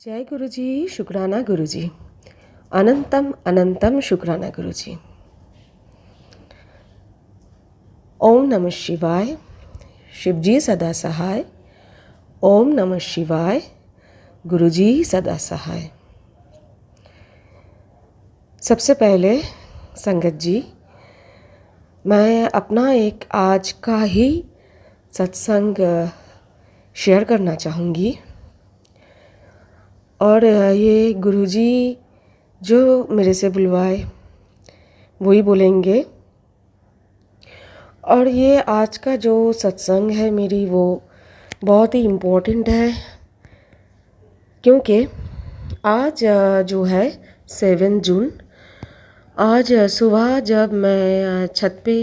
जय गुरु जी, शुक्राना गुरु जी। अनंतम अनंतम शुक्राना गुरु जी। ओम नमः शिवाय। शिवजी सदा सहाय। ओम नमः शिवाय। गुरुजी सदा सहाय। सबसे पहले संगत जी, मैं अपना एक आज का ही सत्संग शेयर करना चाहूँगी। और ये गुरुजी जो मेरे से बुलवाए वही बोलेंगे। और ये आज का जो सत्संग है मेरी, वो बहुत ही इम्पोर्टेंट है, क्योंकि आज जो है 7 जून, आज सुबह जब मैं छत पे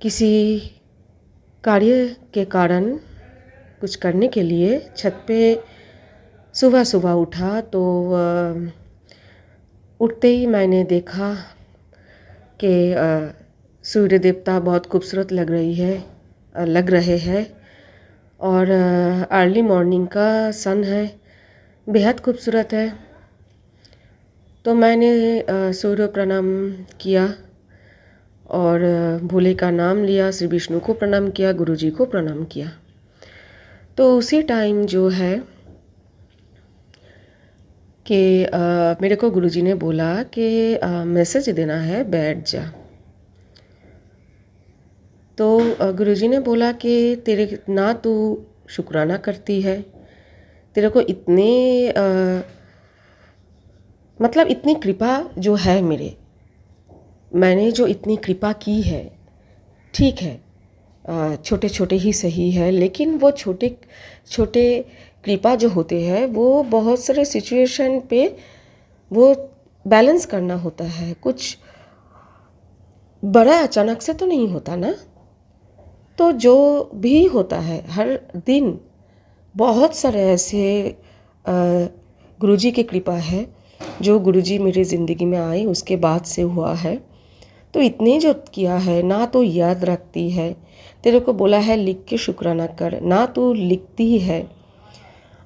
किसी कार्य के कारण कुछ करने के लिए छत पे सुबह सुबह उठा, तो उठते ही मैंने देखा कि सूर्य देवता बहुत खूबसूरत लग रहे हैं। और अर्ली मॉर्निंग का सन है, बेहद खूबसूरत है। तो मैंने सूर्य प्रणाम किया और भोले का नाम लिया, श्री विष्णु को प्रणाम किया, गुरुजी को प्रणाम किया। तो उसी टाइम जो है कि मेरे को गुरुजी ने बोला कि मैसेज देना है, बैठ जा। तो गुरुजी ने बोला कि तेरे ना तू शुक्राना करती है, तेरे को इतने मतलब इतनी कृपा जो है मैंने जो इतनी कृपा की है, ठीक है छोटे छोटे ही सही है, लेकिन वो छोटे छोटे कृपा जो होते हैं वो बहुत सारे सिचुएशन पे वो बैलेंस करना होता है। कुछ बड़ा अचानक से तो नहीं होता ना। तो जो भी होता है हर दिन, बहुत सारे ऐसे गुरुजी की कृपा है जो गुरुजी मेरी ज़िंदगी में आए उसके बाद से हुआ है। तो इतने जो किया है, ना तो याद रखती है, तेरे को बोला है लिख के शुक्राना कर, ना तो लिखती है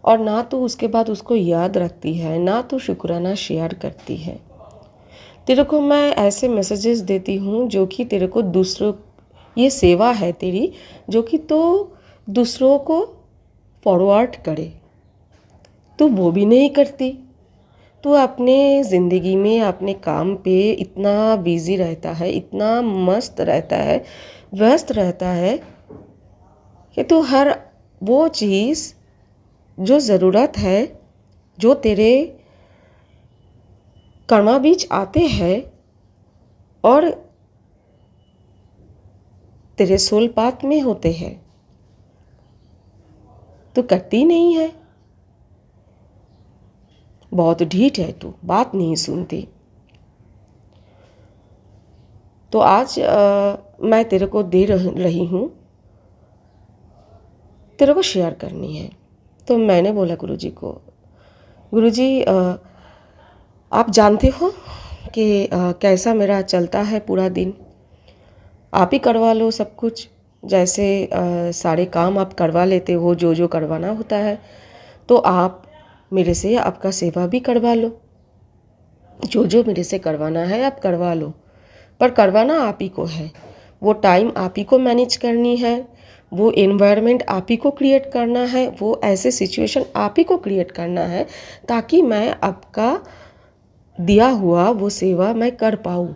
और ना तो उसके बाद उसको याद रखती है, ना तो शुक्राना शेयर करती है। तेरे को मैं ऐसे मैसेजेस देती हूँ जो कि तेरे को दूसरों, ये सेवा है तेरी जो कि तो दूसरों को फॉरवर्ड करे, तो वो भी नहीं करती। तो अपने ज़िंदगी में अपने काम पे इतना बिज़ी रहता है, इतना मस्त रहता है, व्यस्त रहता है कि तो हर वो चीज़ जो ज़रूरत है, जो तेरे कर्मा बीच आते हैं और तेरे सोल पाथ में होते हैं, तो करती नहीं है। बहुत ढीठ है तू, बात नहीं सुनती। तो आज मैं तेरे को दे रही हूँ, तेरे को शेयर करनी है। तो मैंने बोला गुरुजी को, गुरुजी आप जानते हो कि कैसा मेरा चलता है पूरा दिन, आप ही करवा लो सब कुछ। जैसे सारे काम आप करवा लेते हो, जो जो करवाना होता है, तो आप मेरे से आपका सेवा भी करवा लो, जो जो मेरे से करवाना है आप करवा लो, पर करवाना आप ही को है। वो टाइम आप ही को मैनेज करनी है, वो एनवायरनमेंट आप ही को क्रिएट करना है, वो ऐसे सिचुएशन आप ही को क्रिएट करना है ताकि मैं आपका दिया हुआ वो सेवा मैं कर पाऊँ।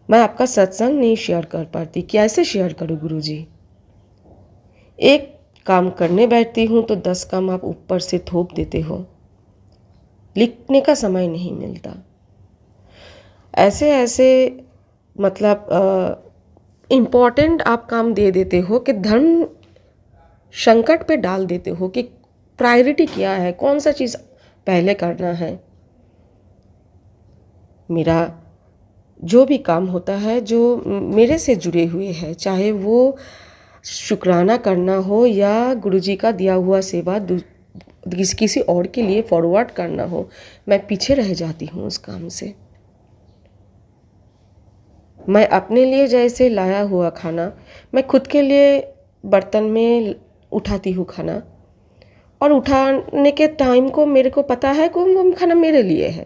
मैं आपका सत्संग नहीं शेयर कर पाती, कैसे शेयर करूँ गुरुजी? एक काम करने बैठती हूँ तो 10 काम आप ऊपर से थोप देते हो, लिखने का समय नहीं मिलता। ऐसे ऐसे मतलब इम्पॉर्टेंट आप काम दे देते हो कि धर्म संकट पे डाल देते हो कि प्रायोरिटी क्या है, कौन सा चीज़ पहले करना है। मेरा जो भी काम होता है जो मेरे से जुड़े हुए हैं, चाहे वो शुक्राना करना हो या गुरुजी का दिया हुआ सेवा किसी और के लिए फॉरवर्ड करना हो, मैं पीछे रह जाती हूँ उस काम से। मैं अपने लिए जैसे लाया हुआ खाना मैं खुद के लिए बर्तन में उठाती हूँ खाना, और उठाने के टाइम को मेरे को पता है कि वो खाना मेरे लिए है,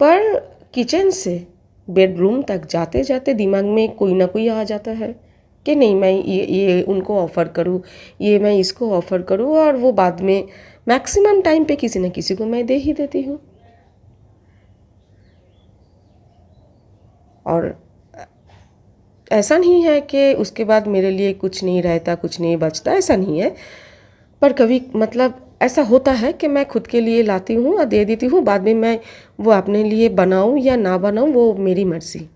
पर किचन से बेडरूम तक जाते जाते दिमाग में कोई ना कोई आ जाता है कि नहीं, मैं ये उनको ऑफ़र करूँ, ये मैं इसको ऑफ़र करूँ, और वो बाद में मैक्सिमम टाइम पे किसी न किसी को मैं दे ही देती हूँ। और ऐसा नहीं है कि उसके बाद मेरे लिए कुछ नहीं रहता, कुछ नहीं बचता, ऐसा नहीं है। पर कभी मतलब ऐसा होता है कि मैं खुद के लिए लाती हूँ और दे देती हूँ, बाद में मैं वो अपने लिए बनाऊँ या ना बनाऊँ वो मेरी मर्ज़ी।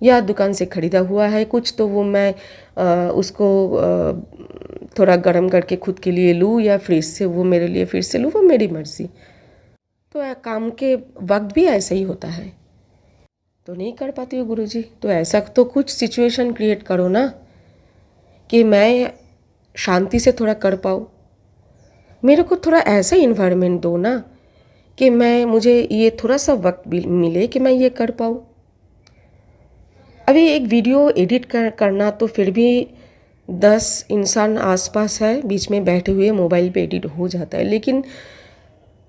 या दुकान से ख़रीदा हुआ है कुछ तो वो मैं उसको थोड़ा गर्म करके खुद के लिए लूँ या फ्रिज से वो मेरे लिए फिर से लूँ, वो मेरी मर्ज़ी। तो काम के वक्त भी ऐसा ही होता है, तो नहीं कर पाती हूँ गुरुजी। तो ऐसा तो कुछ सिचुएशन क्रिएट करो ना कि मैं शांति से थोड़ा कर पाऊँ। मेरे को थोड़ा ऐसा इन्वायरमेंट दो ना कि मुझे ये थोड़ा सा वक्त भी मिले कि मैं ये कर पाऊँ। अभी एक वीडियो एडिट करना तो फिर भी 10 इंसान आसपास है, बीच में बैठे हुए मोबाइल पे एडिट हो जाता है, लेकिन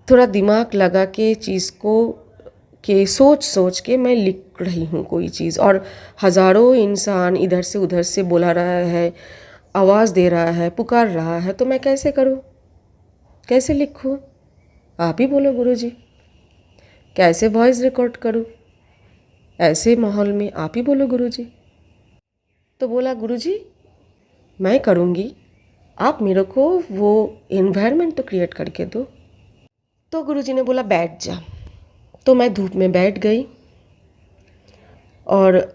थोड़ा दिमाग लगा के चीज़ को कि सोच सोच के मैं लिख रही हूँ कोई चीज़, और हज़ारों इंसान इधर से उधर से बुला रहा है, आवाज़ दे रहा है, पुकार रहा है, तो मैं कैसे करूँ, कैसे लिखूँ? आप ही बोलो गुरुजी, कैसे वॉइस रिकॉर्ड करूँ ऐसे माहौल में? आप ही बोलो गुरुजी। तो बोला गुरुजी मैं करूँगी, आप मेरे को वो एनवायरनमेंट तो क्रिएट करके दो। तो गुरुजी ने बोला बैठ जा। तो मैं धूप में बैठ गई और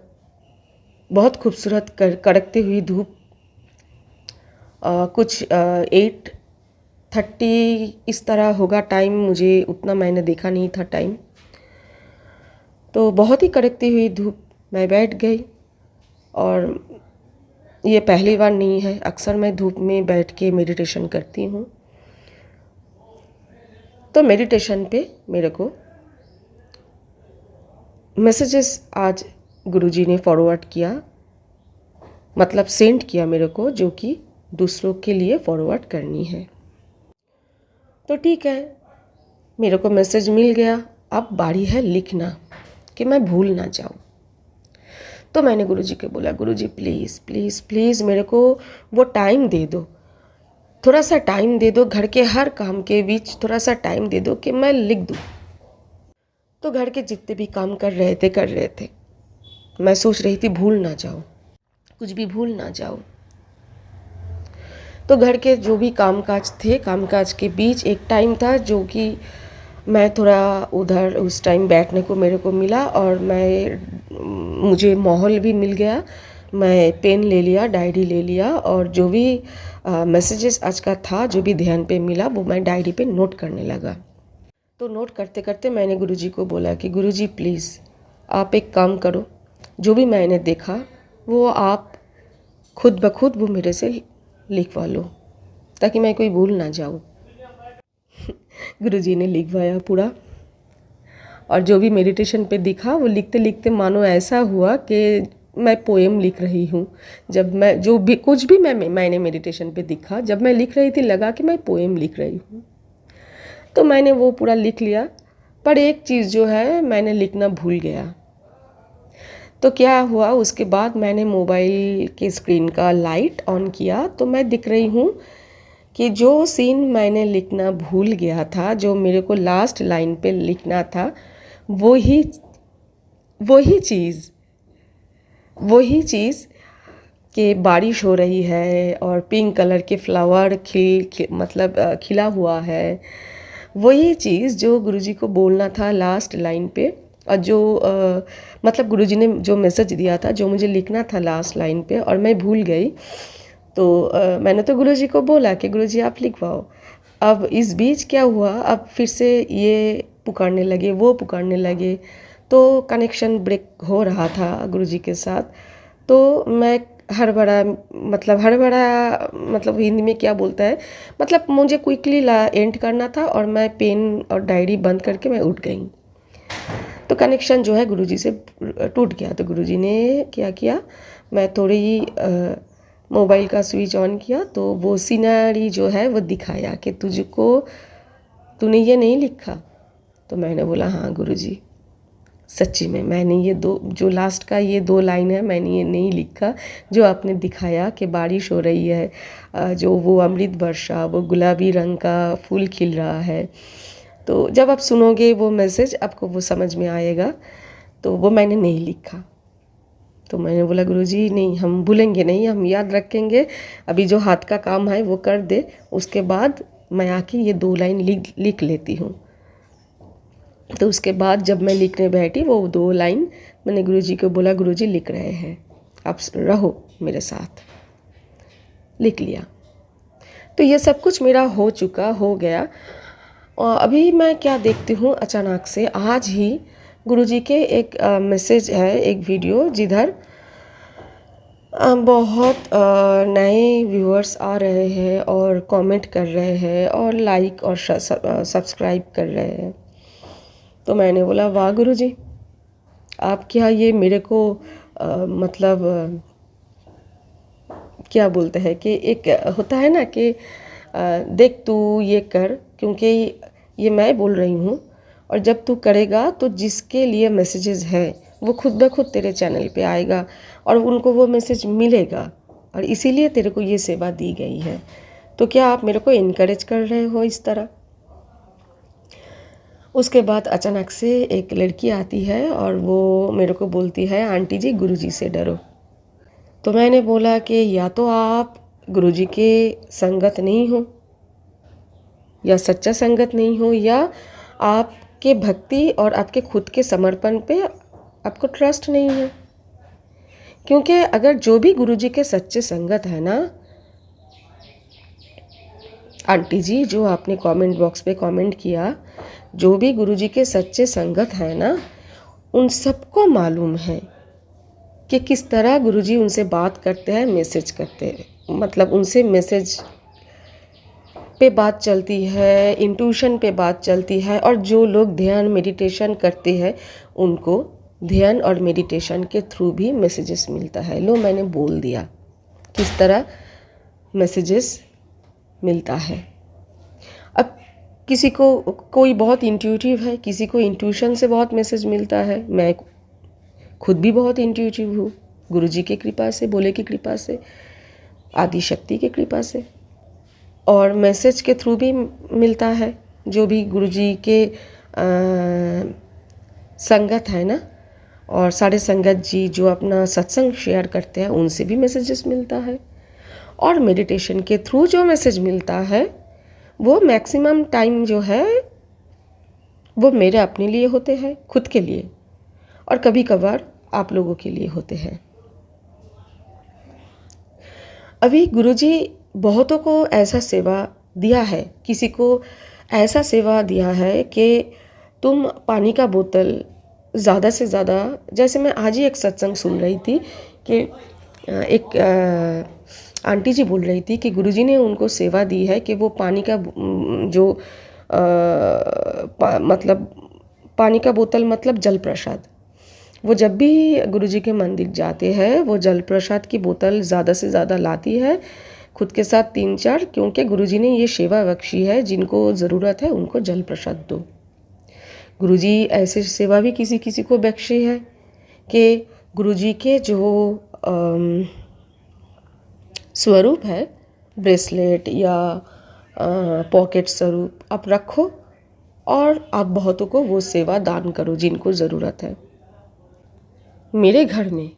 बहुत खूबसूरत कड़कती हुई धूप, कुछ 8:30 इस तरह होगा टाइम, मुझे उतना मैंने देखा नहीं था टाइम। तो बहुत ही कड़कती हुई धूप मैं बैठ गई, और ये पहली बार नहीं है, अक्सर मैं धूप में बैठ के मेडिटेशन करती हूँ। तो मेडिटेशन पे मेरे को मैसेजेस आज गुरुजी ने फॉरवर्ड किया, मतलब सेंड किया मेरे को, जो कि दूसरों के लिए फॉरवर्ड करनी है। तो ठीक है, मेरे को मैसेज मिल गया, अब बारी है लिखना कि मैं भूल ना जाऊँ। तो मैंने गुरुजी को बोला गुरुजी प्लीज़ प्लीज़ प्लीज़ मेरे को वो टाइम दे दो, थोड़ा सा टाइम दे दो, घर के हर काम के बीच थोड़ा सा टाइम दे दो कि मैं लिख दूँ। तो घर के जितने भी काम कर रहे थे, मैं सोच रही थी भूल ना जाऊँ, कुछ भी भूल ना जाऊँ। तो घर के जो भी कामकाज थे, कामकाज के बीच एक टाइम था जो कि मैं थोड़ा उधर उस टाइम बैठने को मेरे को मिला, और मुझे माहौल भी मिल गया। मैं पेन ले लिया, डायरी ले लिया, और जो भी मैसेजेस आज का था, जो भी ध्यान पे मिला, वो मैं डायरी पे नोट करने लगा। तो नोट करते करते मैंने गुरुजी को बोला कि गुरुजी प्लीज़ आप एक काम करो, जो भी मैंने देखा वो आप खुद ब खुद वो मेरे से लिखवा लो, ताकि मैं कोई भूल ना जाऊँ। गुरुजी ने लिखवाया पूरा, और जो भी मेडिटेशन पे दिखा वो लिखते लिखते मानो ऐसा हुआ कि मैं पोएम लिख रही हूँ। जब मैं जो भी कुछ भी मैंने मेडिटेशन पे दिखा, जब मैं लिख रही थी लगा कि मैं पोएम लिख रही हूँ। तो मैंने वो पूरा लिख लिया, पर एक चीज़ जो है मैंने लिखना भूल गया। तो क्या हुआ, उसके बाद मैंने मोबाइल के स्क्रीन का लाइट ऑन किया, तो मैं दिख रही हूँ कि जो सीन मैंने लिखना भूल गया था, जो मेरे को लास्ट लाइन पे लिखना था, वही चीज़ कि बारिश हो रही है और पिंक कलर के फ्लावर खिला हुआ है, वही चीज़ जो गुरुजी को बोलना था लास्ट लाइन पे, और जो मतलब गुरुजी ने जो मैसेज दिया था, जो मुझे लिखना था लास्ट लाइन पे, और मैं भूल गई। तो मैंने तो गुरुजी को बोला कि गुरुजी आप लिखवाओ। अब इस बीच क्या हुआ, अब फिर से ये पुकारने लगे, वो पुकारने लगे, तो कनेक्शन ब्रेक हो रहा था गुरुजी के साथ। तो मैं हड़बड़ा मतलब हिंदी में क्या बोलता है, मतलब मुझे क्विकली एंड करना था, और मैं पेन और डायरी बंद करके मैं उठ गई। तो कनेक्शन जो है गुरुजी से टूट गया। तो गुरुजी ने क्या किया, मैं थोड़ी मोबाइल का स्विच ऑन किया तो वो सीनरी जो है वो दिखाया कि तूने ये नहीं लिखा। तो मैंने बोला हाँ गुरुजी, सच्ची में मैंने ये जो लास्ट का ये 2 लाइन है मैंने ये नहीं लिखा। जो आपने दिखाया कि बारिश हो रही है, जो वो अमृत वर्षा, वो गुलाबी रंग का फूल खिल रहा है, तो जब आप सुनोगे वो मैसेज आपको वो समझ में आएगा। तो वो मैंने नहीं लिखा। तो मैंने बोला गुरुजी नहीं, हम भूलेंगे नहीं, हम याद रखेंगे। अभी जो हाथ का काम है वो कर दे, उसके बाद मैं आके ये 2 लाइन लिख लेती हूँ। तो उसके बाद जब मैं लिखने बैठी वो 2 लाइन मैंने गुरुजी को बोला, गुरुजी लिख रहे हैं, आप रहो मेरे साथ। लिख लिया। तो ये सब कुछ मेरा हो गया। और अभी मैं क्या देखती हूँ, अचानक से आज ही गुरुजी के एक मैसेज है, एक वीडियो, जिधर बहुत नए व्यूअर्स आ रहे हैं और कमेंट कर रहे हैं और लाइक और सब्सक्राइब कर रहे हैं। तो मैंने बोला वाह गुरुजी, आप क्या ये मेरे को मतलब क्या बोलते हैं कि एक होता है ना कि देख तू ये कर, क्योंकि ये मैं बोल रही हूँ, और जब तू करेगा तो जिसके लिए मैसेजेस है वो खुद ब खुद तेरे चैनल पे आएगा और उनको वो मैसेज मिलेगा, और इसीलिए तेरे को ये सेवा दी गई है। तो क्या आप मेरे को इनकरेज कर रहे हो इस तरह? उसके बाद अचानक से एक लड़की आती है और वो मेरे को बोलती है, आंटी जी गुरुजी से डरो। तो मैंने बोला कि या तो आप गुरुजी के संगत नहीं हो, या सच्चा संगत नहीं हो, या आपके भक्ति और आपके खुद के समर्पण पे आपको ट्रस्ट नहीं है। क्योंकि अगर जो भी गुरुजी के सच्चे संगत है ना, आंटी जी जो आपने कमेंट बॉक्स पे कमेंट किया, जो भी गुरुजी के सच्चे संगत है ना, उन सबको मालूम है कि किस तरह गुरुजी उनसे बात करते हैं, मैसेज करते हैं, मतलब उनसे मैसेज पे बात चलती है, इंट्यूशन पे बात चलती है। और जो लोग ध्यान मेडिटेशन करते हैं उनको ध्यान और मेडिटेशन के थ्रू भी मैसेजेस मिलता है। लो मैंने बोल दिया किस तरह मैसेजेस मिलता है। अब किसी को कोई बहुत इंट्यूटिव है, किसी को इंट्यूशन से बहुत मैसेज मिलता है। मैं खुद भी बहुत इंट्यूटिव हूँ, गुरुजी की कृपा से, भोले की कृपा से, आदि शक्ति की कृपा से। और मैसेज के थ्रू भी मिलता है, जो भी गुरुजी के संगत है ना, और सारे संगत जी जो अपना सत्संग शेयर करते हैं उनसे भी मैसेजेस मिलता है। और मेडिटेशन के थ्रू जो मैसेज मिलता है वो मैक्सिमम टाइम जो है वो मेरे अपने लिए होते हैं, खुद के लिए, और कभी कभार आप लोगों के लिए होते हैं। अभी गुरुजी बहुतों को ऐसा सेवा दिया है, किसी को ऐसा सेवा दिया है कि तुम पानी का बोतल ज़्यादा से ज़्यादा, जैसे मैं आज ही एक सत्संग सुन रही थी कि एक आंटी जी बोल रही थी कि गुरुजी ने उनको सेवा दी है कि वो पानी का जो मतलब पानी का बोतल मतलब जल प्रसाद, वो जब भी गुरुजी के मंदिर जाते हैं वो जल प्रसाद की बोतल ज़्यादा से ज़्यादा लाती है, खुद के साथ 3-4, क्योंकि गुरुजी ने ये सेवा बख्शी है, जिनको ज़रूरत है उनको जल प्रसाद दो। गुरुजी ऐसे सेवा भी किसी किसी को बख्शी है कि गुरुजी के जो स्वरूप है, ब्रेसलेट या पॉकेट स्वरूप आप रखो और आप बहुतों को वो सेवा दान करो जिनको ज़रूरत है। मेरे घर में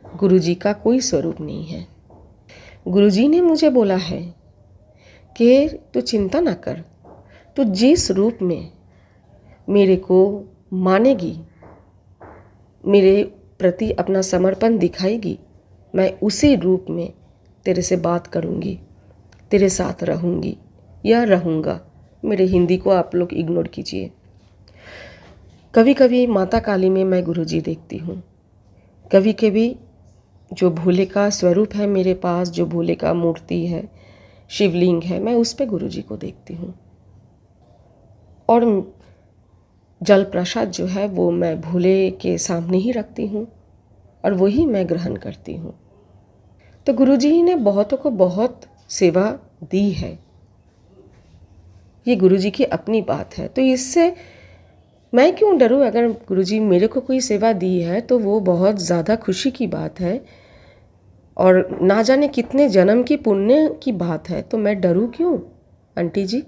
गुरुजी का कोई स्वरूप नहीं है। गुरुजी ने मुझे बोला है कि तू चिंता ना कर, तू जिस रूप में मेरे को मानेगी, मेरे प्रति अपना समर्पण दिखाएगी, मैं उसी रूप में तेरे से बात करूँगी, तेरे साथ रहूँगी या रहूँगा। मेरे हिंदी को आप लोग इग्नोर कीजिए। कभी कभी माता काली में मैं गुरुजी देखती हूँ, कभी कभी जो भोले का स्वरूप है मेरे पास, जो भोले का मूर्ति है, शिवलिंग है, मैं उस पे गुरुजी को देखती हूँ। और जल प्रसाद जो है वो मैं भोले के सामने ही रखती हूँ और वही मैं ग्रहण करती हूँ। तो गुरुजी ने बहुतों को बहुत सेवा दी है, ये गुरुजी की अपनी बात है। तो इससे मैं क्यों डरूं? अगर गुरुजी मेरे को कोई सेवा दी है तो वो बहुत ज़्यादा खुशी की बात है और ना जाने कितने जन्म की पुण्य की बात है। तो मैं डरूं क्यों आंटी जी?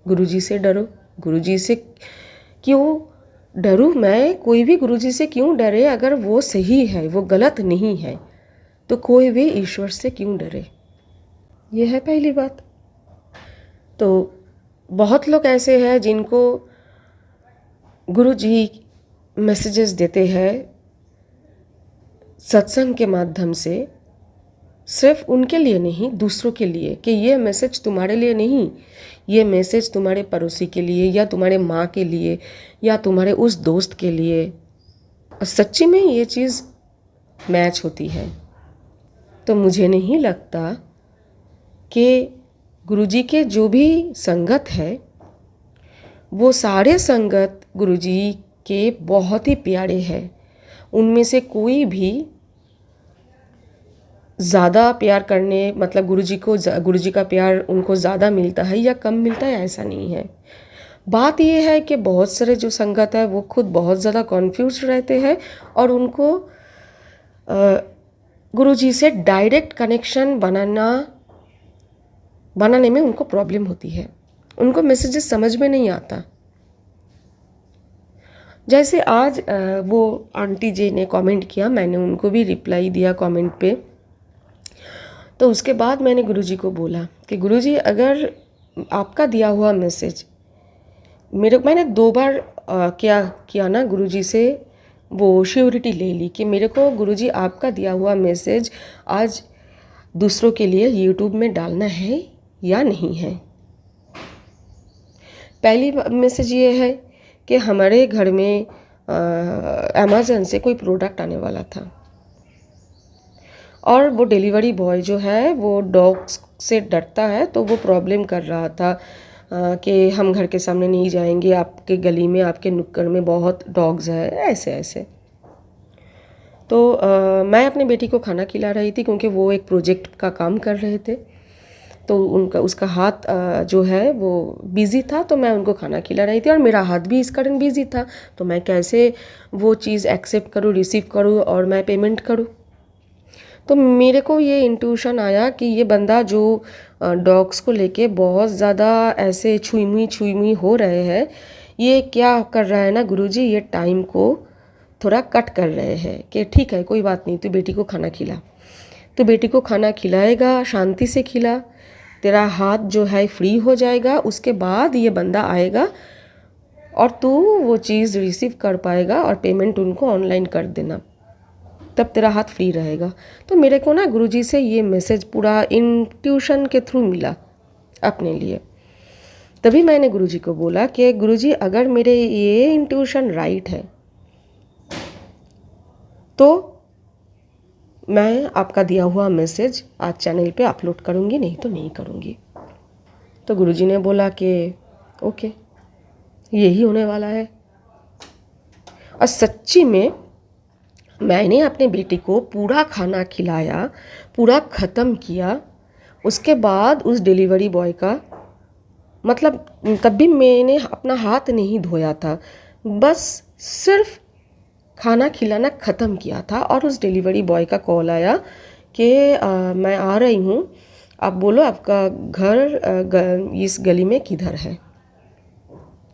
गुरुजी से डरो, गुरुजी से क्यों डरूं मैं? कोई भी गुरुजी से क्यों डरे? अगर वो सही है, वो गलत नहीं है, तो कोई भी ईश्वर से क्यों डरे? ये है पहली बात। तो बहुत लोग ऐसे हैं जिनको गुरुजी मैसेजेस देते हैं सत्संग के माध्यम से, सिर्फ उनके लिए नहीं, दूसरों के लिए, कि ये मैसेज तुम्हारे लिए नहीं, ये मैसेज तुम्हारे पड़ोसी के लिए या तुम्हारे माँ के लिए या तुम्हारे उस दोस्त के लिए। और सच्ची में ये चीज़ मैच होती है। तो मुझे नहीं लगता कि गुरुजी के जो भी संगत है वो सारे संगत गुरुजी के बहुत ही प्यारे हैं। उनमें से कोई भी ज़्यादा प्यार करने, मतलब गुरुजी का प्यार उनको ज़्यादा मिलता है या कम मिलता है, ऐसा नहीं है। बात ये है कि बहुत सारे जो संगत है वो खुद बहुत ज़्यादा कॉन्फ्यूज रहते हैं और उनको गुरुजी से डायरेक्ट कनेक्शन बनाने में उनको प्रॉब्लम होती है। उनको मैसेजेस समझ में नहीं आता। जैसे आज वो आंटी जी ने कमेंट किया, मैंने उनको भी रिप्लाई दिया कमेंट पे। तो उसके बाद मैंने गुरुजी को बोला कि गुरुजी, अगर आपका दिया हुआ मैसेज मैंने 2 बार क्या किया ना, गुरुजी से वो श्योरिटी ले ली कि मेरे को गुरुजी आपका दिया हुआ मैसेज आज दूसरों के लिए यूट्यूब में डालना है या नहीं है। पहली मैसेज ये है कि हमारे घर में अमेज़न से कोई प्रोडक्ट आने वाला था और वो डिलीवरी बॉय जो है वो डॉग्स से डरता है, तो वो प्रॉब्लम कर रहा था कि हम घर के सामने नहीं जाएंगे, आपके गली में, आपके नुक्कड़ में बहुत डॉग्स है, ऐसे ऐसे। तो मैं अपने बेटी को खाना खिला रही थी क्योंकि वो एक प्रोजेक्ट का काम कर रहे थे। तो उसका हाथ जो है वो बिज़ी था, तो मैं उनको खाना खिला रही थी और मेरा हाथ भी इस कारण बिज़ी था। तो मैं कैसे वो चीज़ एक्सेप्ट करूँ, रिसीव करूँ और मैं पेमेंट करूँ। तो मेरे को ये इंट्यूशन आया कि ये बंदा जो डॉग्स को लेके बहुत ज़्यादा ऐसे छुई हो रहे हैं, ये क्या कर रहा है ना गुरुजी, ये टाइम को थोड़ा कट कर रहे हैं कि ठीक है कोई बात नहीं, तू बेटी को खाना खिला। तो बेटी को खाना खिलाएगा, शांति से खिला, तेरा हाथ जो है फ्री हो जाएगा, उसके बाद ये बंदा आएगा और तू वो चीज़ रिसीव कर पाएगा और पेमेंट उनको ऑनलाइन कर देना, तब तेरा हाथ फ्री रहेगा। तो मेरे को ना गुरुजी से ये मैसेज पूरा इंट्यूशन के थ्रू मिला अपने लिए। तभी मैंने गुरुजी को बोला कि गुरुजी, अगर मेरे ये इंट्यूशन राइट है तो मैं आपका दिया हुआ मैसेज आज चैनल पे अपलोड करूँगी, नहीं तो नहीं करूँगी। तो गुरुजी ने बोला कि ओके, यही होने वाला है। और सच्ची में मैंने अपने बेटी को पूरा खाना खिलाया, पूरा ख़त्म किया। उसके बाद उस डिलीवरी बॉय का, मतलब तब भी मैंने अपना हाथ नहीं धोया था, बस सिर्फ खाना खिलाना ख़त्म किया था और उस डिलीवरी बॉय का कॉल आया कि मैं आ रही हूँ, आप बोलो आपका घर इस गली में किधर है,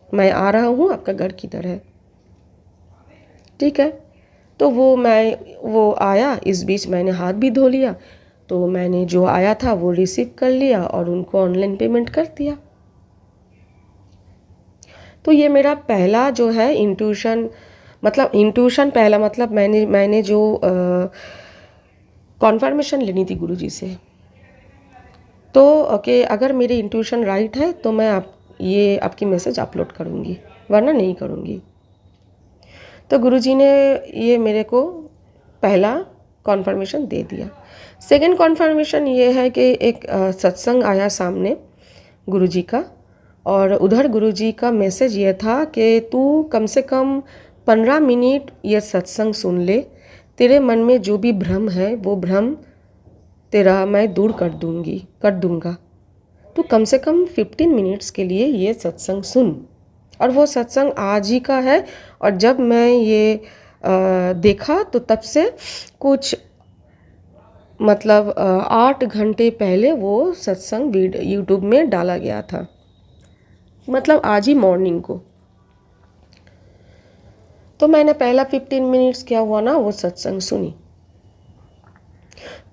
मैं आ रहा हूँ, आपका घर किधर है। ठीक है, तो वो आया, इस बीच मैंने हाथ भी धो लिया। तो मैंने जो आया था वो रिसीव कर लिया और उनको ऑनलाइन पेमेंट कर दिया। तो ये मेरा पहला जो है इंट्यूशन, मतलब इंट्यूशन पहला, मतलब मैंने जो कॉन्फर्मेशन लेनी थी गुरुजी से, तो ओके अगर मेरी इंट्यूशन राइट है तो मैं आपकी मैसेज अपलोड करूँगी, वरना नहीं करूँगी। तो गुरुजी ने ये मेरे को पहला कॉन्फर्मेशन दे दिया। सेकंड कॉन्फर्मेशन ये है कि एक सत्संग आया सामने गुरुजी का, और उधर गुरुजी का मैसेज ये था कि तू कम से कम 15 मिनट ये सत्संग सुन ले, तेरे मन में जो भी भ्रम है वो भ्रम तेरा मैं दूर कर दूंगा। तो कम से कम 15 मिनट्स के लिए ये सत्संग सुन। और वो सत्संग आज ही का है। और जब मैं ये देखा तो तब से कुछ मतलब 8 घंटे पहले वो सत्संग यूट्यूब में डाला गया था, मतलब आज ही मॉर्निंग को। तो मैंने पहला 15 मिनट्स क्या हुआ ना, वो सत्संग सुनी।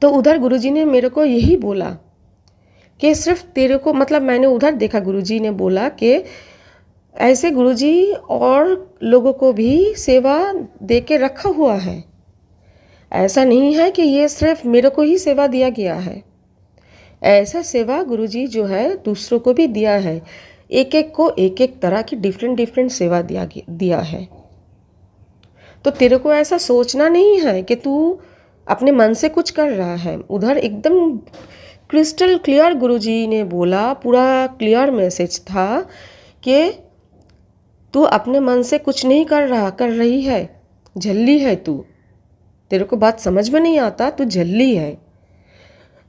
तो उधर गुरुजी ने मेरे को यही बोला कि सिर्फ तेरे को, मतलब मैंने उधर देखा गुरुजी ने बोला कि ऐसे गुरुजी और लोगों को भी सेवा दे के रखा हुआ है। ऐसा नहीं है कि ये सिर्फ मेरे को ही सेवा दिया गया है। ऐसा सेवा गुरुजी जो है दूसरों को भी दिया है। एक एक को एक एक तरह की डिफरेंट सेवा दिया है। तो तेरे को ऐसा सोचना नहीं है कि तू अपने मन से कुछ कर रहा है। उधर एकदम क्रिस्टल क्लियर गुरुजी ने बोला, पूरा क्लियर मैसेज था कि तू अपने मन से कुछ नहीं कर रही है, झल्ली है तू। तेरे को बात समझ में नहीं आता, तू झल्ली है।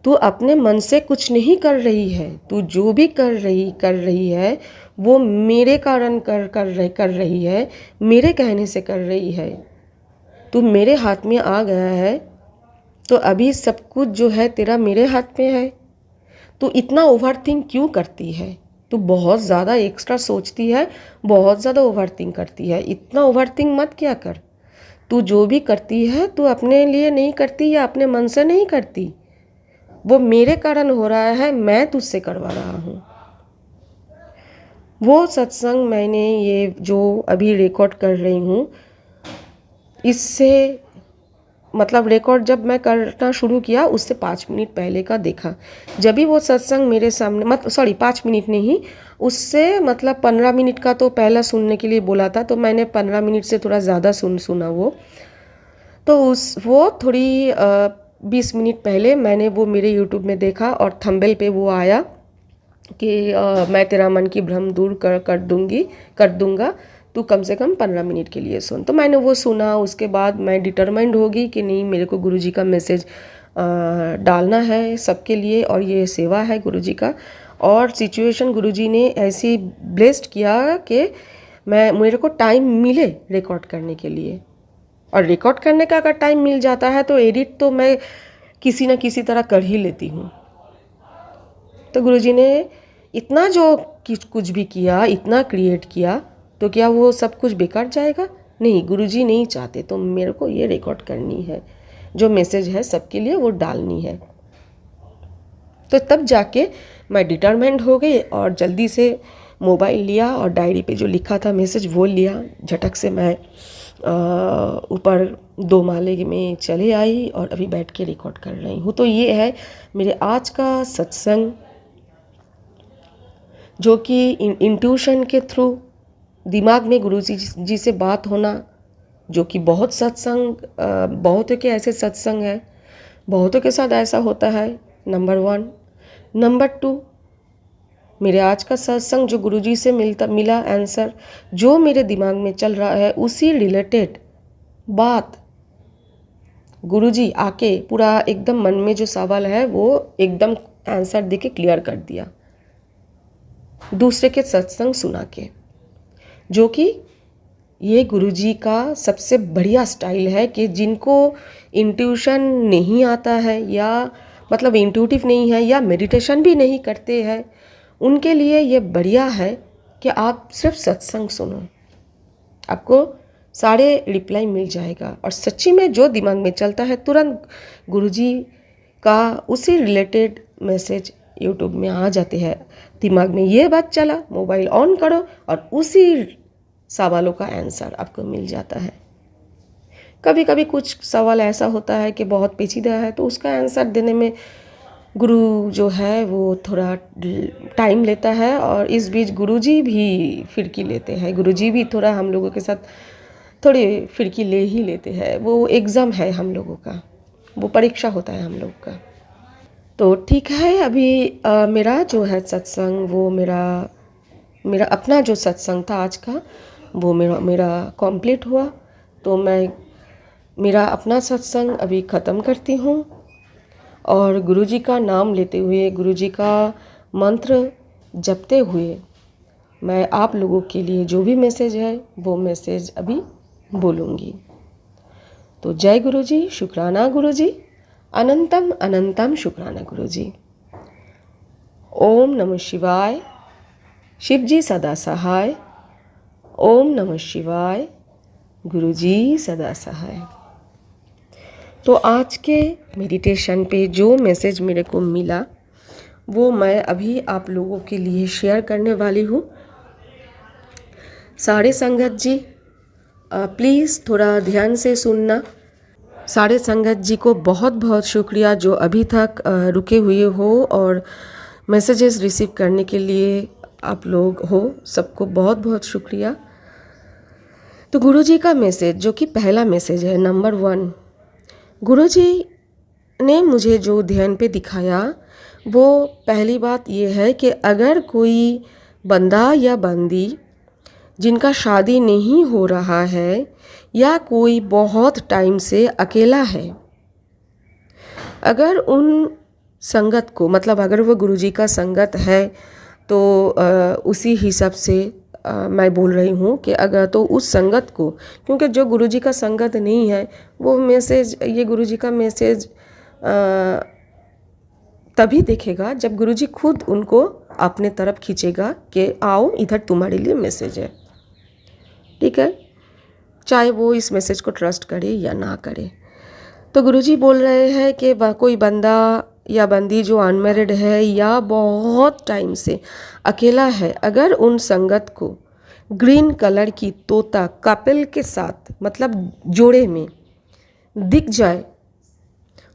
तू अपने मन से कुछ नहीं कर रही है। तू जो भी कर रही है वो मेरे कारण कर रही है, मेरे कहने से कर रही है। तू मेरे हाथ में आ गया है तो अभी सब कुछ जो है तेरा मेरे हाथ में है। तू इतना ओवर थिंक क्यों करती है? तू बहुत ज़्यादा एक्स्ट्रा सोचती है, बहुत ज़्यादा ओवर थिंक करती है। इतना ओवर थिंक मत क्या कर। तू जो भी करती है तू अपने लिए नहीं करती या अपने मन से नहीं करती। वो मेरे कारण हो रहा है, मैं तुझसे करवा रहा हूँ। वो सत्संग मैंने ये जो अभी रिकॉर्ड कर रही हूँ, इससे मतलब रिकॉर्ड जब मैं करना शुरू किया उससे 5 मिनट पहले का देखा। जब भी वो सत्संग मेरे सामने 5 मिनट नहीं, उससे मतलब 15 मिनट का तो पहला सुनने के लिए बोला था, तो मैंने 15 मिनट से थोड़ा ज़्यादा सुना वो। तो वो थोड़ी 20 मिनट पहले मैंने वो मेरे यूट्यूब में देखा और थंबनेल पे वो आया कि मैं तेरा मन की भ्रम दूर कर दूंगा, तू कम से कम 15 मिनट के लिए सुन। तो मैंने वो सुना। उसके बाद मैं डिटरमाइंड होगी कि नहीं, मेरे को गुरुजी का मैसेज डालना है सबके लिए, और ये सेवा है गुरुजी का। और सिचुएशन गुरुजी ने ऐसी ब्लेस्ड किया कि मेरे को टाइम मिले रिकॉर्ड करने के लिए। और रिकॉर्ड करने का अगर टाइम मिल जाता है तो एडिट तो मैं किसी न किसी तरह कर ही लेती हूँ। तो गुरुजी ने इतना जो कुछ भी किया, इतना क्रिएट किया, तो क्या वो सब कुछ बेकार जाएगा? नहीं, गुरुजी नहीं चाहते। तो मेरे को ये रिकॉर्ड करनी है, जो मैसेज है सबके लिए वो डालनी है। तो तब जाके मैं डिटरमाइंड हो गई और जल्दी से मोबाइल लिया और डायरी पे जो लिखा था मैसेज वो लिया। झटक से मैं ऊपर 2 माले में चले आई और अभी बैठ के रिकॉर्ड कर रही हूँ। तो ये है मेरे आज का सत्संग, जो कि इंट्यूशन के थ्रू दिमाग में गुरुजी जी से बात होना, जो कि बहुत सत्संग बहुतों के ऐसे सत्संग है, बहुतों के साथ ऐसा होता है। नंबर 1। नंबर 2, मेरे आज का सत्संग जो गुरुजी से मिला आंसर, जो मेरे दिमाग में चल रहा है उसी रिलेटेड बात गुरुजी आके पूरा एकदम मन में जो सवाल है वो एकदम आंसर देके क्लियर कर दिया, दूसरे के सत्संग सुना के। जो कि ये गुरुजी का सबसे बढ़िया स्टाइल है कि जिनको इंट्यूशन नहीं आता है, या मतलब इंट्यूटिव नहीं है, या मेडिटेशन भी नहीं करते हैं, उनके लिए ये बढ़िया है कि आप सिर्फ सत्संग सुनो, आपको सारे रिप्लाई मिल जाएगा। और सच्ची में जो दिमाग में चलता है तुरंत गुरुजी का उसी रिलेटेड मैसेज यूट्यूब में आ जाते हैं। दिमाग में ये बात चला, मोबाइल ऑन करो और उसी सवालों का आंसर आपको मिल जाता है। कभी कभी कुछ सवाल ऐसा होता है कि बहुत पेचीदा है, तो उसका आंसर देने में गुरु जो है वो थोड़ा टाइम लेता है, और इस बीच गुरुजी भी फिरकी लेते हैं। गुरुजी भी थोड़ा हम लोगों के साथ थोड़ी फिरकी ले ही लेते हैं। वो एग्ज़ाम है हम लोगों का, वो परीक्षा होता है हम लोग का। तो ठीक है, अभी मेरा जो है सत्संग, वो मेरा अपना जो सत्संग था आज का, वो मेरा कंप्लीट हुआ। तो मैं मेरा अपना सत्संग अभी ख़त्म करती हूँ। और गुरुजी का नाम लेते हुए, गुरुजी का मंत्र जपते हुए मैं आप लोगों के लिए जो भी मैसेज है वो मैसेज अभी बोलूँगी। तो जय गुरुजी, शुक्राना गुरुजी, अनंतम अनंतम शुक्राना गुरुजी। ओम नमः शिवाय, शिवजी सदा सहाय। ओम नमः शिवाय, गुरुजी सदा सहाय। तो आज के मेडिटेशन पे जो मैसेज मेरे को मिला वो मैं अभी आप लोगों के लिए शेयर करने वाली हूँ। सारे संगत जी प्लीज़ थोड़ा ध्यान से सुनना। सारे संगत जी को बहुत बहुत शुक्रिया जो अभी तक रुके हुए हो और मैसेजेस रिसीव करने के लिए आप लोग हो, सबको बहुत बहुत शुक्रिया। तो गुरुजी का मैसेज जो कि पहला मैसेज है, नंबर 1, गुरुजी ने मुझे जो ध्यान पे दिखाया वो पहली बात ये है कि अगर कोई बंदा या बंदी जिनका शादी नहीं हो रहा है या कोई बहुत टाइम से अकेला है, अगर उन संगत को, मतलब अगर वो गुरुजी का संगत है तो उसी हिसाब से मैं बोल रही हूँ कि अगर तो उस संगत को, क्योंकि जो गुरुजी का संगत नहीं है वो मैसेज, ये गुरुजी का मैसेज तभी देखेगा जब गुरुजी खुद उनको अपने तरफ खींचेगा कि आओ इधर तुम्हारे लिए मैसेज है। ठीक है, चाहे वो इस मैसेज को ट्रस्ट करे या ना करे। तो गुरुजी बोल रहे हैं कि कोई बंदा या बंदी जो अनमैरिड है या बहुत टाइम से अकेला है, अगर उन संगत को ग्रीन कलर की तोता कपिल के साथ, मतलब जोड़े में दिख जाए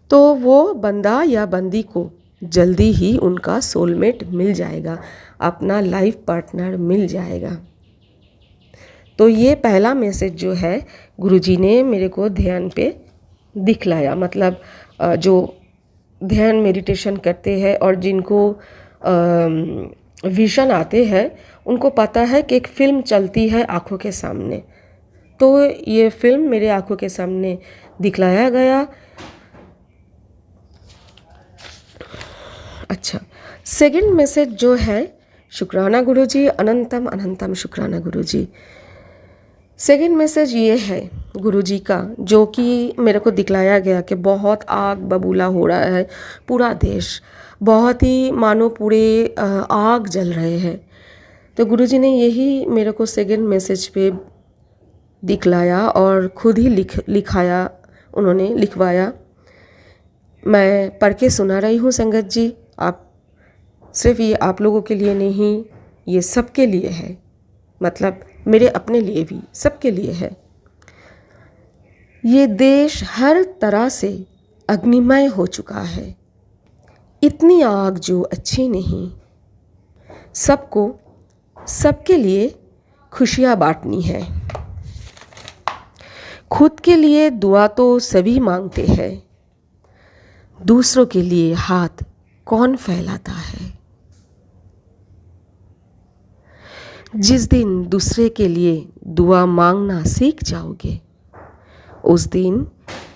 तो वो बंदा या बंदी को जल्दी ही उनका सोलमेट मिल जाएगा, अपना लाइफ पार्टनर मिल जाएगा। तो ये पहला मैसेज जो है गुरुजी ने मेरे को ध्यान पे दिखलाया। मतलब जो ध्यान मेडिटेशन करते हैं और जिनको विजन आते हैं उनको पता है कि एक फ़िल्म चलती है आँखों के सामने। तो ये फ़िल्म मेरे आँखों के सामने दिखलाया गया। अच्छा, सेकंड मैसेज जो है, शुक्राना गुरुजी, अनंतम अनंतम शुक्राना गुरुजी। सेकंड मैसेज ये है गुरुजी का जो कि मेरे को दिखलाया गया कि बहुत आग बबूला हो रहा है पूरा देश, बहुत ही मानो पूरे आग जल रहे हैं। तो गुरुजी ने यही मेरे को सेकंड मैसेज पे दिखलाया और खुद ही लिखाया, उन्होंने लिखवाया। मैं पढ़ के सुना रही हूँ संगत जी, आप सिर्फ ये आप लोगों के लिए नहीं, ये सबके लिए है, मतलब मेरे अपने लिए भी, सबके लिए है। ये देश हर तरह से अग्निमय हो चुका है, इतनी आग जो अच्छी नहीं। सबको सबके लिए खुशियाँ बांटनी है। खुद के लिए दुआ तो सभी मांगते हैं, दूसरों के लिए हाथ कौन फैलाता है। जिस दिन दूसरे के लिए दुआ मांगना सीख जाओगे उस दिन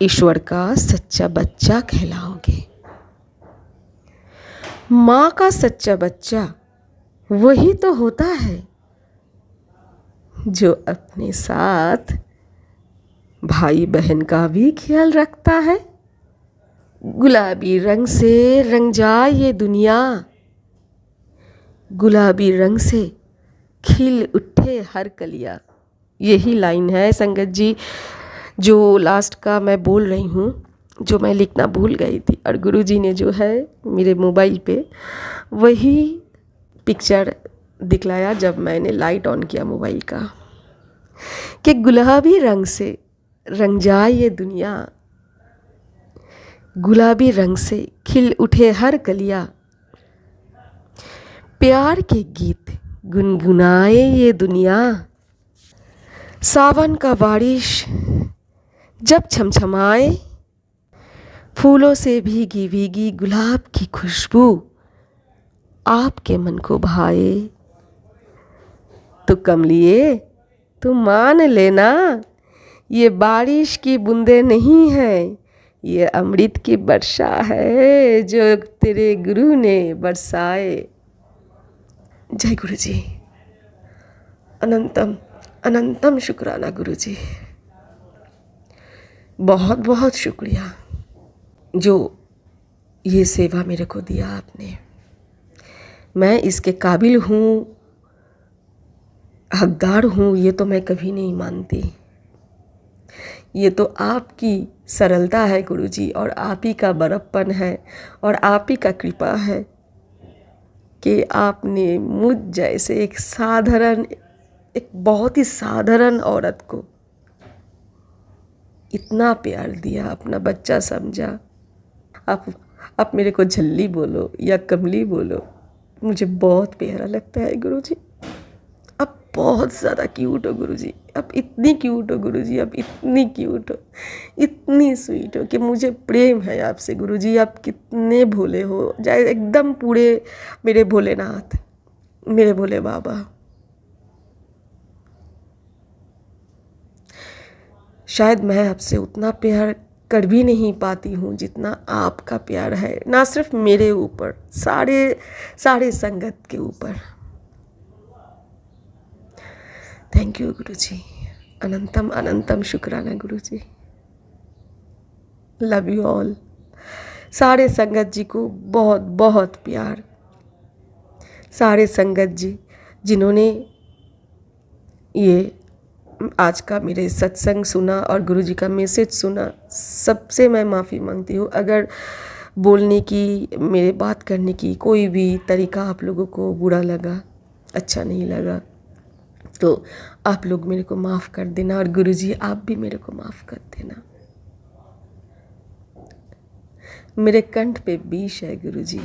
ईश्वर का सच्चा बच्चा कहलाओगे। माँ का सच्चा बच्चा वही तो होता है जो अपने साथ भाई बहन का भी ख्याल रखता है। गुलाबी रंग से रंग जाए ये दुनिया, गुलाबी रंग से खिल उठे हर कलिया। यही लाइन है संगत जी जो लास्ट का मैं बोल रही हूँ, जो मैं लिखना भूल गई थी और गुरुजी ने जो है मेरे मोबाइल पे वही पिक्चर दिखलाया जब मैंने लाइट ऑन किया मोबाइल का, कि गुलाबी रंग से रंग जाए ये दुनिया, गुलाबी रंग से खिल उठे हर कलिया, प्यार के गीत गुनगुनाए ये दुनिया। सावन का बारिश जब छमछमाए, फूलों से भीगी भीगी गुलाब की खुशबू आपके मन को भाए, तो कमलिए तुम मान लेना ये बारिश की बूंदें नहीं है, ये अमृत की वर्षा है जो तेरे गुरु ने बरसाए। जय गुरु जी। अनंतम अनंतम शुक्राना गुरु जी। बहुत बहुत शुक्रिया जो ये सेवा मेरे को दिया आपने। मैं इसके काबिल हूँ, हकदार हूँ, ये तो मैं कभी नहीं मानती। ये तो आपकी सरलता है गुरु जी, और आप ही का बड़प्पन है, और आप ही का कृपा है कि आपने मुझ जैसे एक बहुत ही साधारण औरत को इतना प्यार दिया, अपना बच्चा समझा। आप मेरे को झल्ली बोलो या कमली बोलो, मुझे बहुत प्यारा लगता है गुरु जी। आप बहुत ज़्यादा क्यूट हो गुरु जी, आप इतनी क्यूट हो गुरु जी, आप इतनी क्यूट हो, इतनी स्वीट हो कि मुझे प्रेम है आपसे गुरु जी। आप कितने भोले हो, जाए एकदम पूरे मेरे भोलेनाथ, मेरे भोले बाबा। शायद मैं आपसे उतना प्यार कर भी नहीं पाती हूँ जितना आपका प्यार है, ना सिर्फ मेरे ऊपर, सारे संगत के ऊपर। थैंक यू गुरु जी। अनंतम अनंतम शुक्राना गुरु जी। Love you all. सारे संगत जी को बहुत बहुत प्यार। सारे संगत जी जिन्होंने ये आज का मेरे सत्संग सुना और गुरु जी का मैसेज सुना, सबसे मैं माफ़ी मांगती हूँ अगर बोलने की, मेरे बात करने की कोई भी तरीका आप लोगों को बुरा लगा, अच्छा नहीं लगा, तो आप लोग मेरे को माफ़ कर देना, और गुरु जी आप भी मेरे को माफ़ कर देना। मेरे कंठ पे विष है गुरु जी,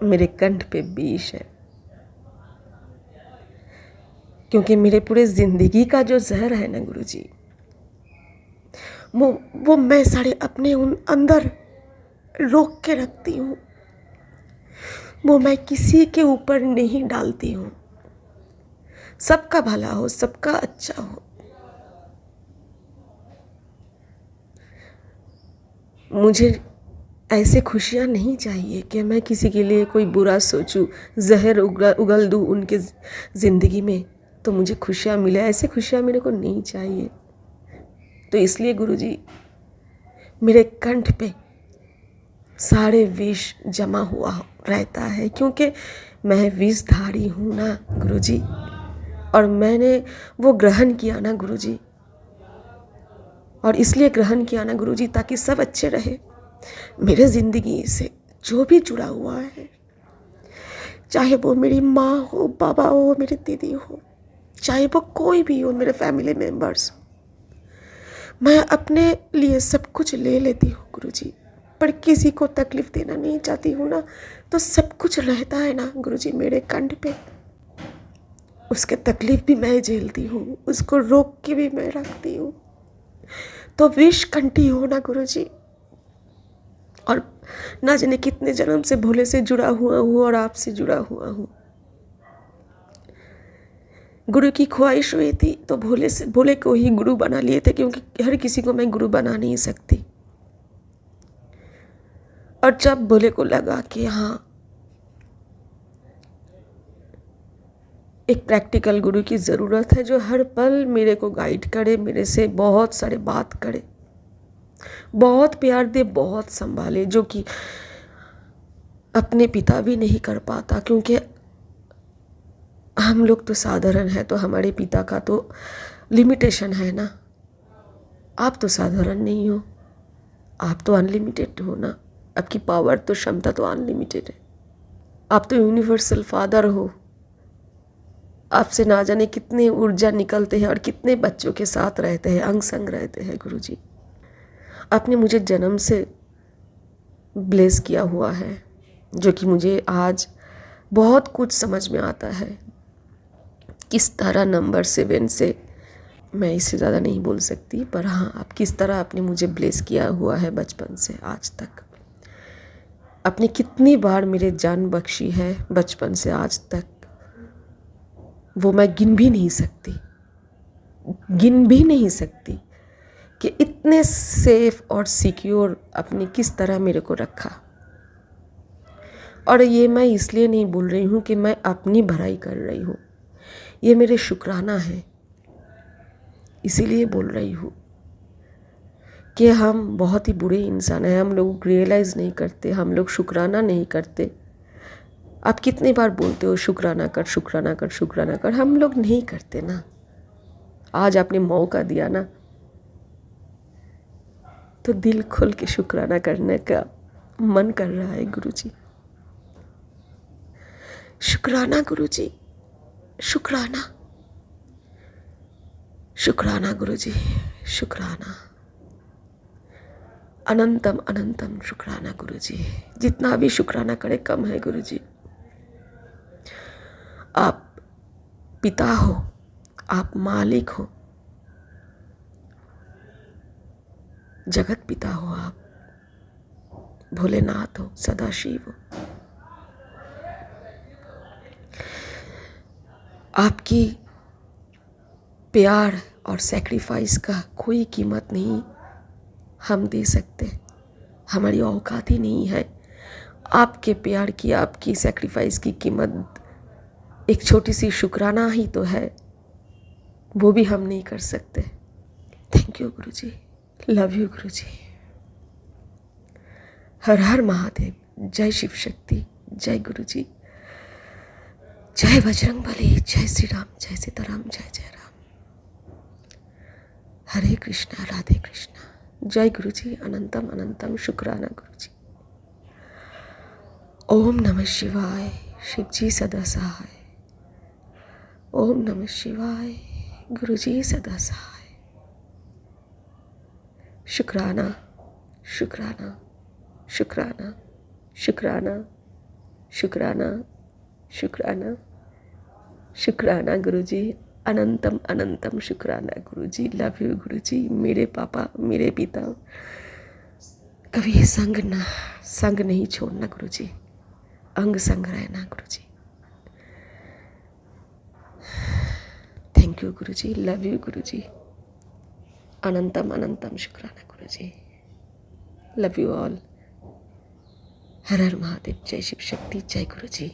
मेरे कंठ पे विष है, क्योंकि मेरे पूरे ज़िंदगी का जो जहर है ना गुरु जी, वो मैं सारे अपने उन अंदर रोक के रखती हूँ, वो मैं किसी के ऊपर नहीं डालती हूँ। सबका भला हो, सबका अच्छा हो। मुझे ऐसे खुशियाँ नहीं चाहिए कि मैं किसी के लिए कोई बुरा सोचूं, जहर उगल दूं उनके ज़िंदगी में तो मुझे खुशियाँ मिले। ऐसे खुशियाँ मेरे को नहीं चाहिए। तो इसलिए गुरुजी मेरे कंठ पे सारे विष जमा हुआ रहता है, क्योंकि मैं विषधारी हूँ ना गुरुजी, और मैंने वो ग्रहण किया ना गुरुजी, और इसलिए ग्रहण किया ना गुरुजी ताकि सब अच्छे रहे। मेरे ज़िंदगी से जो भी जुड़ा हुआ है, चाहे वो मेरी माँ हो, बाबा हो, मेरी दीदी हो, चाहे वो कोई भी हो, मेरे फैमिली मेम्बर्स, मैं अपने लिए सब कुछ ले लेती हूँ गुरुजी, पर किसी को तकलीफ़ देना नहीं चाहती हूँ ना, तो सब कुछ रहता है ना गुरुजी मेरे कंठ पे, उसके तकलीफ़ भी मैं झेलती हूँ, उसको रोक के भी मैं रखती हूँ। तो विष कंठी हो ना गुरुजी, और ना जाने कितने जन्म से भोले से जुड़ा हुआ हूँ और आपसे जुड़ा हुआ हूँ। गुरु की ख्वाहिश हुई थी तो भोले को ही गुरु बना लिए थे, क्योंकि हर किसी को मैं गुरु बना नहीं सकती। और जब भोले को लगा कि हाँ, एक प्रैक्टिकल गुरु की ज़रूरत है जो हर पल मेरे को गाइड करे, मेरे से बहुत सारे बात करे, बहुत प्यार दे, बहुत संभाले, जो कि अपने पिता भी नहीं कर पाता, क्योंकि हम लोग तो साधारण है, तो हमारे पिता का तो लिमिटेशन है ना। आप तो साधारण नहीं हो, आप तो अनलिमिटेड हो ना, आपकी पावर तो, क्षमता तो अनलिमिटेड है। आप तो यूनिवर्सल फादर हो, आपसे ना जाने कितने ऊर्जा निकलते हैं और कितने बच्चों के साथ रहते हैं, अंग संग रहते हैं गुरुजी। आपने मुझे जन्म से ब्लेस किया हुआ है, जो कि मुझे आज बहुत कुछ समझ में आता है। किस तरह नंबर 7 से, मैं इससे ज़्यादा नहीं बोल सकती, पर हाँ, आप किस तरह आपने मुझे ब्लेस किया हुआ है बचपन से आज तक। आपने कितनी बार मेरे जान बख्शी है बचपन से आज तक, वो मैं गिन भी नहीं सकती। कि इतने सेफ और सिक्योर अपने किस तरह मेरे को रखा। और ये मैं इसलिए नहीं बोल रही हूँ कि मैं अपनी भलाई कर रही हूँ, ये मेरे शुक्राना है। इसीलिए बोल रही हूँ कि हम बहुत ही बुरे इंसान हैं, हम लोग रियलाइज़ नहीं करते, हम लोग शुक्राना नहीं करते। आप कितनी बार बोलते हो शुक्राना कर, शुक्राना कर, शुक्राना कर, हम लोग नहीं करते ना। आज आपने मौका दिया ना, तो दिल खोल के शुक्राना करने का मन कर रहा है गुरुजी। शुक्राना गुरुजी, शुक्राना, शुक्राना गुरुजी, शुक्राना, अनंतम अनंतम शुक्राना गुरुजी। जितना भी शुक्राना करे कम है गुरुजी। आप पिता हो, आप मालिक हो, जगत पिता हो, आप भोलेनाथ हो, सदाशिव हो। आपकी प्यार और सैक्रिफाइस का कोई कीमत नहीं हम दे सकते, हमारी औकात ही नहीं है। आपके प्यार की, आपकी सैक्रिफाइस की कीमत एक छोटी सी शुक्राना ही तो है, वो भी हम नहीं कर सकते। Thank you Guruji, love you Guruji. Har Har Mahadev, जय शिव शक्ति, जय गुरुजी, जय बजरंग बली, जय श्री राम, जय सीताराम, जय जय राम। हरे कृष्णा, राधे कृष्णा, जय गुरुजी, अनंतम अनंतम शुक्राना गुरुजी। ओम नमः शिवाय, शिवजी सदा सहाय। ओम नमः शिवाय, गुरुजी सदा सहाय। शुक्राना, शुक्राना, शुक्राना, शुक्राना, शुक्राना, शुक्राना, शुक्राना गुरुजी, अनंतम अनंतम शुक्राना गुरुजी। लव यू गुरुजी, मेरे पापा, मेरे पिता। कभी संग नहीं छोड़ना गुरुजी, अंग संग रहना गुरुजी। Thank you Guruji, love you Guruji, अनंतम अनंतम शुक्राना Guruji. Love you all. Har Har Mahadev, जय शिव शक्ति, जय गुरुजी।